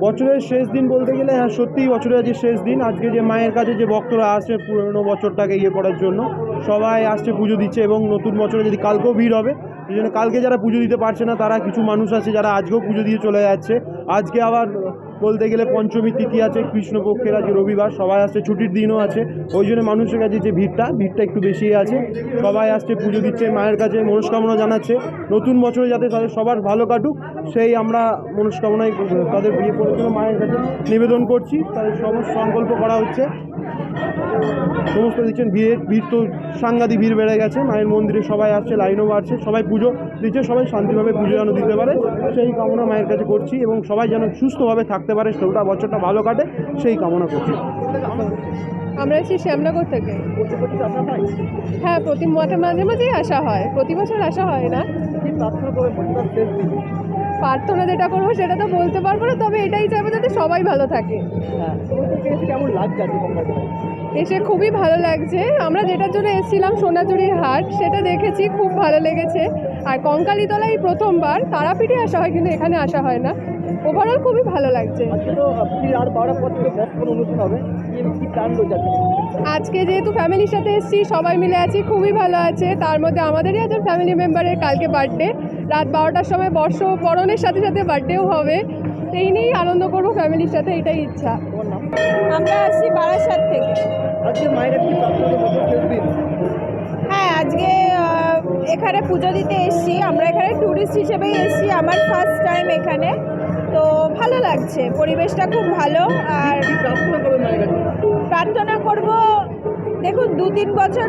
বছরের শেষ দিন বলতে গেলে হ্যাঁ সত্যিই বছরের আজকে শেষ দিন। আজকে যে মায়ের কাছে যে ভক্তরা আসছে পুরনো বছরটাকে ইয়ে করার জন্য সবাই আসছে, পুজো দিচ্ছে এবং নতুন বছরে যদি কালকেও ভিড় হবে, এই জন্য কালকে যারা পুজো দিতে পারছে না তারা কিছু মানুষ আছে যারা আজকেও পুজো দিয়ে চলে যাচ্ছে। আজকে আবার বলতে গেলে পঞ্চমী তিথি আছে, কৃষ্ণপক্ষের আজকে রবিবার, সবাই আসছে, ছুটির দিনও আছে, ওই জন্য মানুষের কাছে যে ভিড়টা একটু বেশি আছে। সবাই আসছে, পুজো দিচ্ছে, মায়ের কাছে মনস্কামনা জানাচ্ছে নতুন বছরে যাতে তাদের সবার ভালো কাটুক, সেই আমরা মনস্কামনায় তাদের বিয়ে করার জন্য মায়ের কাছে নিবেদন করছি। তাদের সমস্ত সংকল্প করা হচ্ছে, সমস্ত দিচ্ছেন। ভিড় তো সাংঘাতিক ভিড় বেড়ে গেছে, মায়ের মন্দিরে সবাই আসছে, লাইনও বাড়ছে, সবাই পুজো দিচ্ছে, সবাই শান্তিভাবে পুজো যেন দিতে পারে সেই কামনা মায়ের কাছে করছি এবং সবাই যেন সুস্থভাবে থাকতে পারে, গোটা বছরটা ভালো কাটে সেই কামনা করছি। আমরা এসেছি শ্যামনগর থেকে। হ্যাঁ, প্রতি মাঝে মাঝেই আসা হয়, প্রতি বছর আসা হয় না। প্রার্থনা যেটা করবো সেটা তো বলতে পারবো না, তবে এটাই চাইবো যাতে সবাই ভালো থাকে। কেমন লাগছে এসে খুবই ভালো লাগছে। আমরা যেটার জন্য এসেছিলাম সোনাঝুরির হাট, সেটা দেখেছি, খুব ভালো লেগেছে। আর কঙ্কালীতলায় প্রথমবার, তারাপীঠে আসা হয় কিন্তু এখানে আসা হয় না। ওভারঅল খুবই ভালো লাগছে। আজকে যেহেতু ফ্যামিলির সাথে এসেছি, সবাই মিলে আছি, খুবই ভালো আছে। তার মধ্যে আমাদেরই একজন ফ্যামিলি মেম্বারের কালকে বার্থডে, রাত 12টার সময় বর্ষবরণের সাথে সাথে বার্থডেও হবে। এই নিয়েই আনন্দ করবো ফ্যামিলির সাথে, এটাই ইচ্ছা। আমরা আসছি বারাসাত থেকে। হ্যাঁ, আজকে এখানে পুজো দিতে এসেছি। আমরা এখানে ট্যুরিস্ট হিসেবেই এসেছি, আমার ফার্স্ট টাইম এখানে। তো ভালো লাগছে, পরিবেশটা খুব ভালো। আর প্রার্থনা করব, দেখুন 2-3 বছর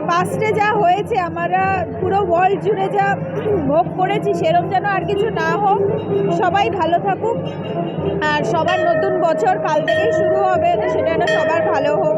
পাস্টে যা হয়েছে, আমরা পুরো ওয়ার্ল্ড জুড়ে যা ভোগ করেছি সেরকম যেন আর কিছু না হোক, সবাই ভালো থাকুক। আর সবার নতুন বছর কাল থেকেই শুরু হবে, তো সেটা যেন সবার ভালো হোক।